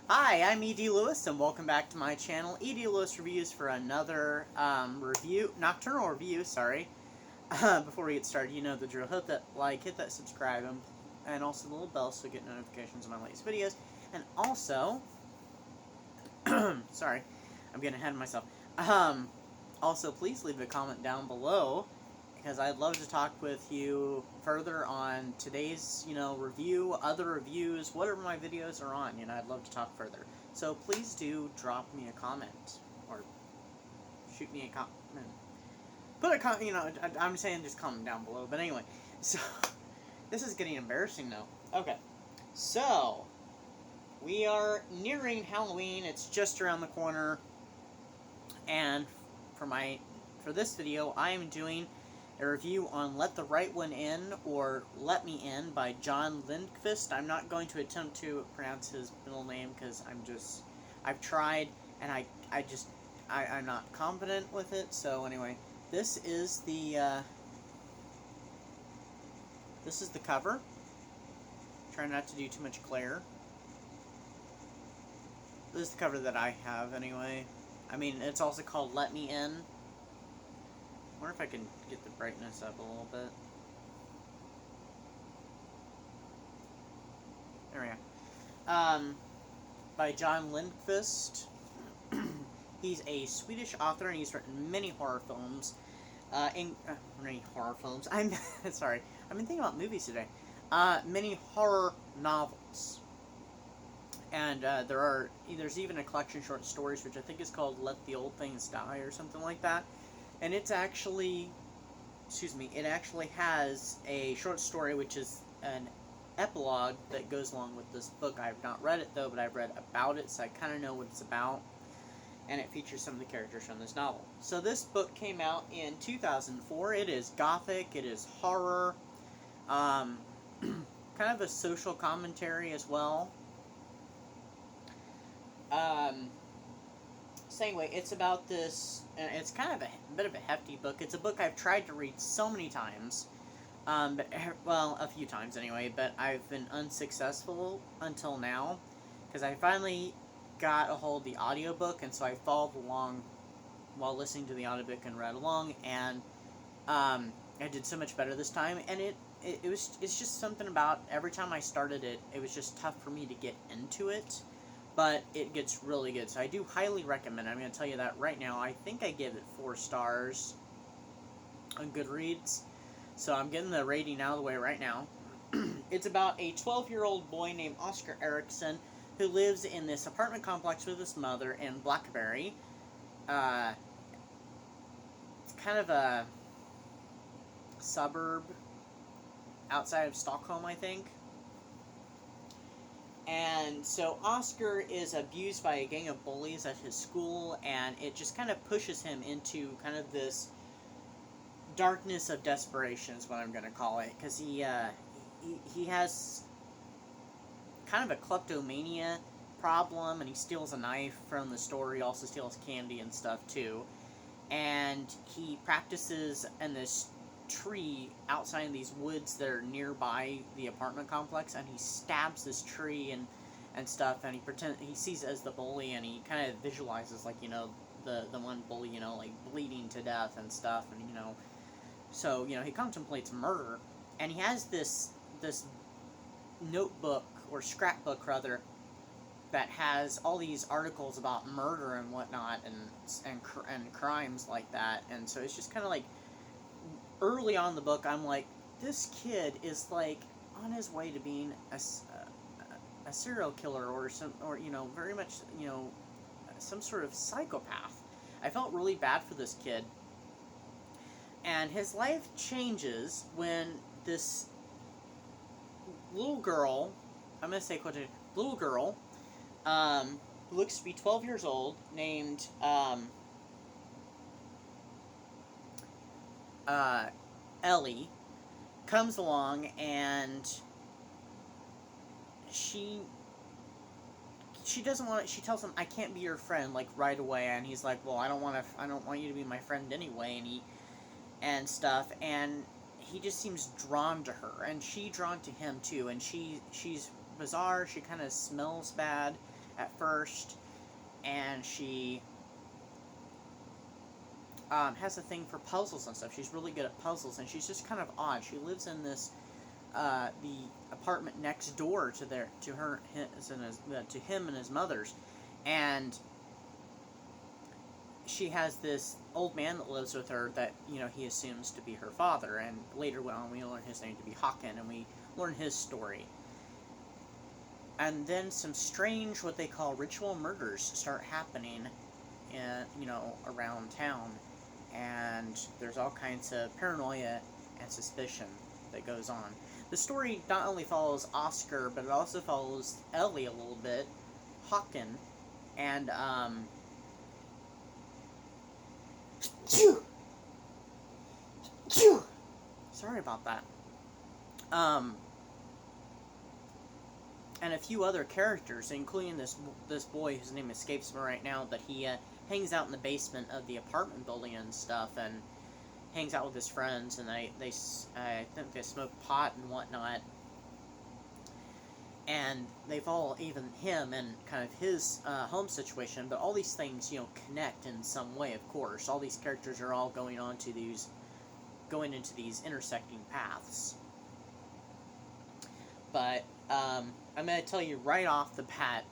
Hi, I'm E.D. Lewis, and welcome back to my channel, E.D. Lewis Reviews, for another nocturnal review, sorry. Before we get started, you know the drill. Hit that like, hit that subscribe, and also the little bell so you get notifications of my latest videos. And also, sorry, I'm getting ahead of myself. Also, please leave a comment down below, because I'd love to talk with you further on today's, review, other reviews, whatever my videos are on, I'd love to talk further. So please do drop me a comment, or shoot me a comment. Put a comment, I'm saying just comment down below, but anyway, so, this is getting embarrassing now. Okay, so, we are nearing Halloween, it's just around the corner, and for this video, I am doing a review on Let the Right One In, or Let Me In, by John Lindqvist. I'm not going to attempt to pronounce his middle name, because I've tried, and I'm not confident with it, so anyway, this is the cover. Try not to do too much glare. This is the cover that I have, anyway. I mean, it's also called Let Me In. I wonder if I can get the brightness up a little bit. There we go. By John Lindqvist. He's a Swedish author, and he's written many horror films. Many horror films. I'm sorry. I've been thinking about movies today. Many horror novels. And there's even a collection of short stories, which I think is called Let the Old Things Die, or something like that. And it actually has a short story, which is an epilogue that goes along with this book. I have not read it, though, but I've read about it, so I kind of know what it's about. And it features some of the characters from this novel. So this book came out in 2004. It is gothic, it is horror, kind of a social commentary as well. So anyway, it's about this, and it's kind of a bit of a hefty book. It's a book I've tried to read so many times, well, a few times anyway, but I've been unsuccessful until now, because I finally got a hold of the audiobook, and so I followed along while listening to the audiobook and read along, and I did so much better this time, and it's just something about every time I started it, it was just tough for me to get into it. But it gets really good, so I do highly recommend it. I'm going to tell you that right now. I think I give it 4 stars on Goodreads, so I'm getting the rating out of the way right now. It's about a 12-year-old boy named Oscar Erickson who lives in this apartment complex with his mother in Blackberry. It's kind of a suburb outside of Stockholm, I think. And so Oscar is abused by a gang of bullies at his school, and it just kind of pushes him into kind of this darkness of desperation is what I'm going to call it, because he has kind of a kleptomania problem, and he steals a knife from the store. He also steals candy and stuff too, and he practices in this tree outside of these woods that are nearby the apartment complex, and he stabs this tree and stuff, and he sees it as the bully, and he kind of visualizes, like, the one bully, like bleeding to death and stuff, and so he contemplates murder, and he has this notebook, or scrapbook rather, that has all these articles about murder and whatnot, and crimes like that. And so it's just kind of like, early on in the book, I'm like, this kid is like on his way to being a serial killer, or very much, some sort of psychopath. I felt really bad for this kid, and his life changes when this little girl, I'm gonna say quotation, little girl, who looks to be 12 years old, named Ellie, comes along, and she doesn't want it. She tells him, "I can't be your friend," like, right away, and he's like, "Well, I don't want you to be my friend anyway," and stuff, and he just seems drawn to her, and she drawn to him too, and she's bizarre. She kind of smells bad, at first, and she has a thing for puzzles and stuff. She's really good at puzzles, and she's just kind of odd. She lives in this the apartment next door to him and his mother's, and she has this old man that lives with her that, you know, he assumes to be her father, and later on we learn his name to be Hawken, and we learn his story. And then some strange, what they call ritual murders start happening around town, and there's all kinds of paranoia and suspicion that goes on. The story not only follows Oscar, but it also follows Ellie a little bit, Hawken, and sorry about that. And a few other characters, including this boy whose name escapes me right now, but he hangs out in the basement of the apartment building and stuff, and hangs out with his friends, and I think they smoke pot and whatnot, and they follow even him and kind of his home situation. But all these things, you know, connect in some way. Of course, all these characters are all going into these intersecting paths. But I'm going to tell you right off the bat,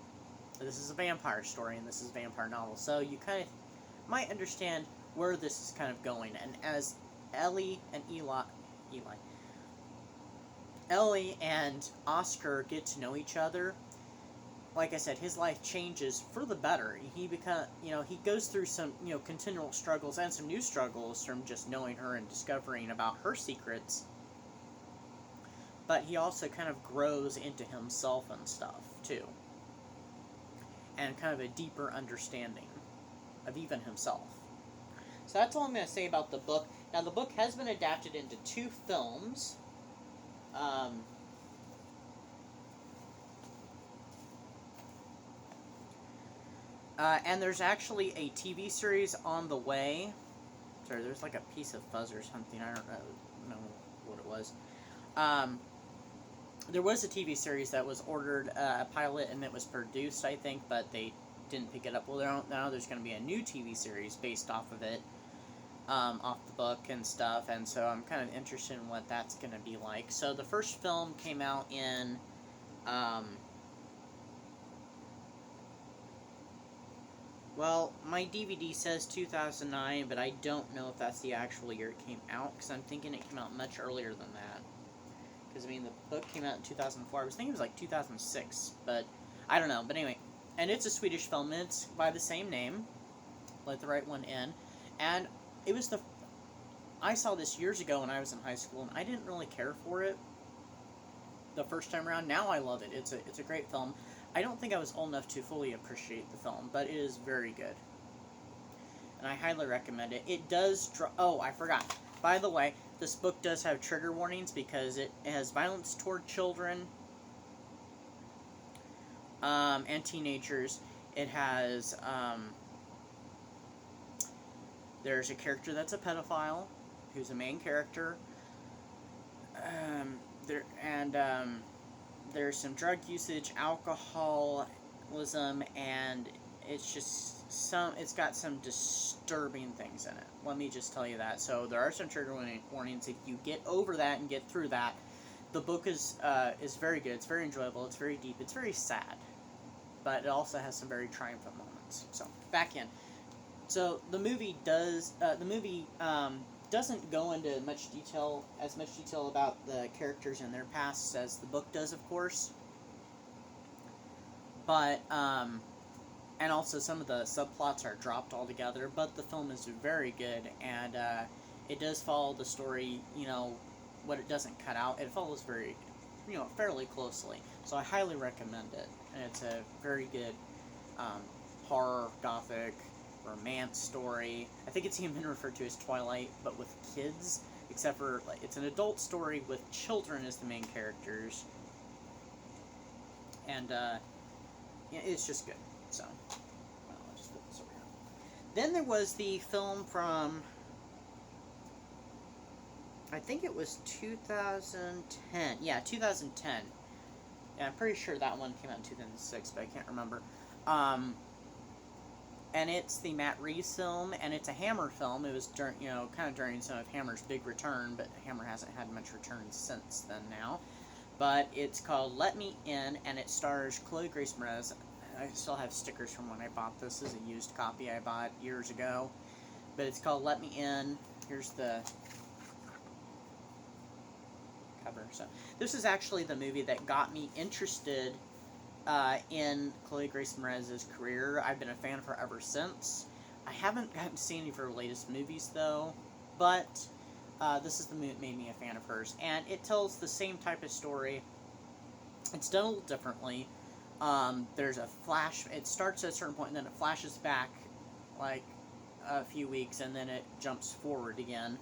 this is a vampire story and this is a vampire novel, so you kind of might understand where this is kind of going. And as Ellie and Oscar get to know each other, like I said, his life changes for the better. He goes through some, continual struggles and some new struggles from just knowing her and discovering about her secrets. But he also kind of grows into himself and stuff, too. And kind of a deeper understanding of even himself. So that's all I'm going to say about the book. Now, the book has been adapted into 2 films. And there's actually a TV series on the way. Sorry, there's like a piece of fuzz or something. I don't know what it was. There was a TV series that was ordered, a pilot, and it was produced, I think, but they didn't pick it up. Well, now there's going to be a new TV series based off of it, off the book and stuff, and so I'm kind of interested in what that's going to be like. So the first film came out in, well, my DVD says 2009, but I don't know if that's the actual year it came out, because I'm thinking it came out much earlier than that. Because, the book came out in 2004. I was thinking it was like 2006, but I don't know. But anyway, and it's a Swedish film, and it's by the same name. Let the right one in. And it was I saw this years ago when I was in high school, and I didn't really care for it the first time around. Now I love it. It's a great film. I don't think I was old enough to fully appreciate the film, but it is very good. And I highly recommend it. It does oh, I forgot. By the way, this book does have trigger warnings because it has violence toward children and teenagers. It has, there's a character that's a pedophile, who's a main character. There's some drug usage, alcoholism, and it's got some disturbing things in it. Let me just tell you that. So there are some trigger warnings. If you get over that and get through that, the book is very good. It's very enjoyable. It's very deep. It's very sad, but it also has some very triumphant moments. So back in. So the movie doesn't go into as much detail about the characters and their pasts as the book does, of course. But and also some of the subplots are dropped altogether, but the film is very good, and it does follow the story, what it doesn't cut out. It follows very, fairly closely. So I highly recommend it, and it's a very good horror, gothic, romance story. I think it's even been referred to as Twilight, but with kids, except for, it's an adult story with children as the main characters, and it's just good. So, I'll just put this over here. Then there was the film from, I think it was 2010. Yeah, 2010. Yeah, I'm pretty sure that one came out in 2006, but I can't remember. And it's the Matt Reeves film, and it's a Hammer film. It was during, kind of during some of Hammer's big return, but Hammer hasn't had much return since then now. But it's called Let Me In, and it stars Chloe Grace Moretz. I still have stickers from when I bought this. This is a used copy I bought years ago. But it's called Let Me In. Here's the cover. So this is actually the movie that got me interested in Chloe Grace Moretz's career. I've been a fan of her ever since. I haven't gotten to see any of her latest movies, though, but this is the movie that made me a fan of hers. And it tells the same type of story. It's done a little differently. There's a flash. It starts at a certain point, and then it flashes back, like, a few weeks, and then it jumps forward again.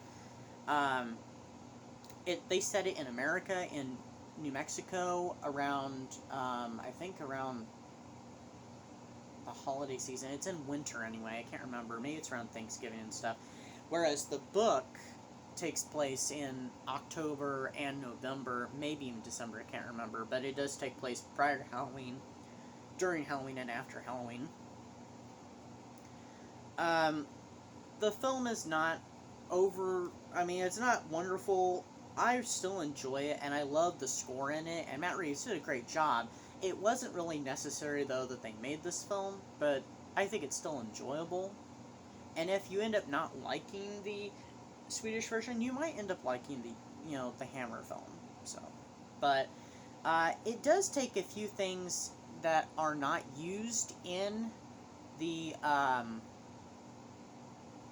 They set it in America, in New Mexico, around, I think around the holiday season. It's in winter anyway, I can't remember. Maybe it's around Thanksgiving and stuff. Whereas the book takes place in October and November, maybe even December, I can't remember. But it does take place prior to Halloween, during Halloween, and after Halloween. The film is not it's not wonderful. I still enjoy it, and I love the score in it, and Matt Reeves did a great job. It wasn't really necessary, though, that they made this film, but I think it's still enjoyable. And if you end up not liking the Swedish version, you might end up liking the Hammer film. So, but it does take a few things that are not used in the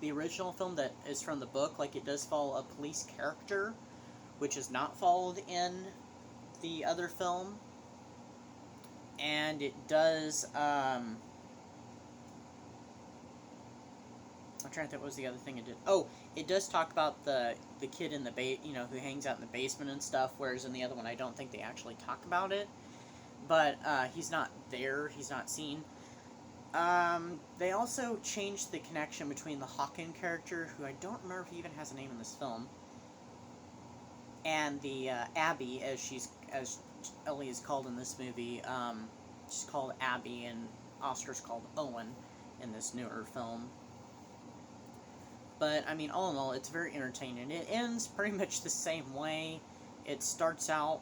original film that is from the book. Like, it does follow a police character, which is not followed in the other film. And it does, I'm trying to think what was the other thing it did. Oh, it does talk about the kid in the who hangs out in the basement and stuff, whereas in the other one I don't think they actually talk about it. But he's not there, he's not seen. They also changed the connection between the Hawken character, who I don't remember if he even has a name in this film, and the Abby, as Ellie is called in this movie. She's called Abby, and Oscar's called Owen in this newer film. But, I mean, all in all, it's very entertaining. It ends pretty much the same way. It starts out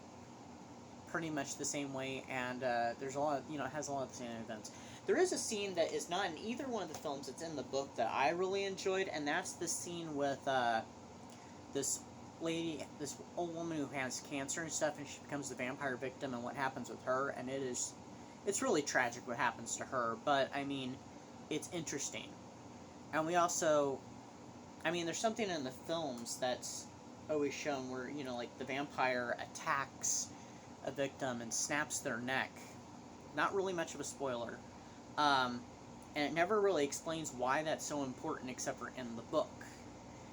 pretty much the same way, and there's a lot, it has a lot of the same events. There is a scene that is not in either one of the films. It's in the book that I really enjoyed, and that's the scene with this lady, this old woman who has cancer and stuff, and she becomes the vampire victim, and what happens with her, and it's really tragic what happens to her, but, I mean, it's interesting. And we also, there's something in the films that's always shown where, like, the vampire attacks a victim and snaps their neck. Not really much of a spoiler. And it never really explains why that's so important except for in the book.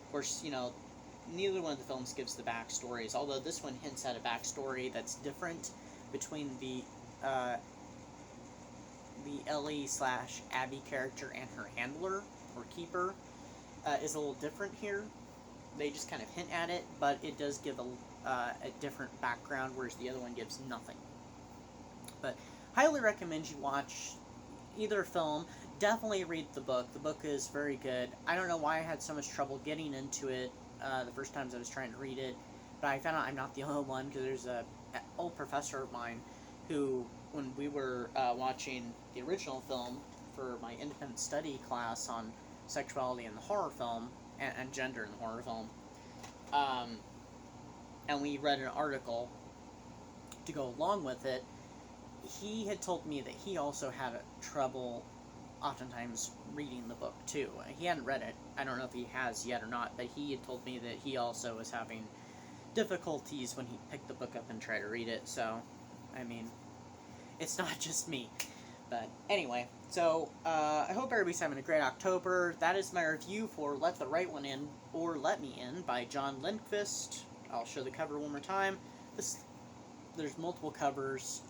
Of course, neither one of the films gives the backstories, although this one hints at a backstory that's different between the Ellie/Abby character and her handler, or keeper, is a little different here. They just kind of hint at it, but it does give a different background, whereas the other one gives nothing. But highly recommend you watch either film. Definitely read the book. The book is very good. I don't know why I had so much trouble getting into it the first times I was trying to read it, but I found out I'm not the only one, because there's an old professor of mine who, when we were watching the original film for my independent study class on sexuality in the horror film, and gender in the horror film, and we read an article to go along with it, he had told me that he also had trouble oftentimes reading the book too. He hadn't read it. I don't know if he has yet or not, but he had told me that he also was having difficulties when he picked the book up and tried to read it, so, it's not just me. But anyway, so I hope everybody's having a great October. That is my review for Let the Right One In, or Let Me In, by John Lindqvist. I'll show the cover one more time. There's multiple covers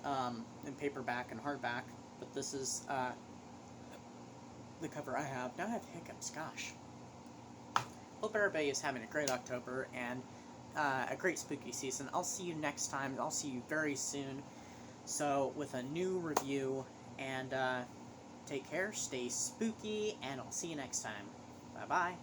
in paperback and hardback, but this is the cover I have. Now I have hiccups, gosh. Hope everybody is having a great October and a great spooky season. I'll see you next time. I'll see you very soon. So, with a new review, and Take care, stay spooky, and I'll see you next time. Bye-bye.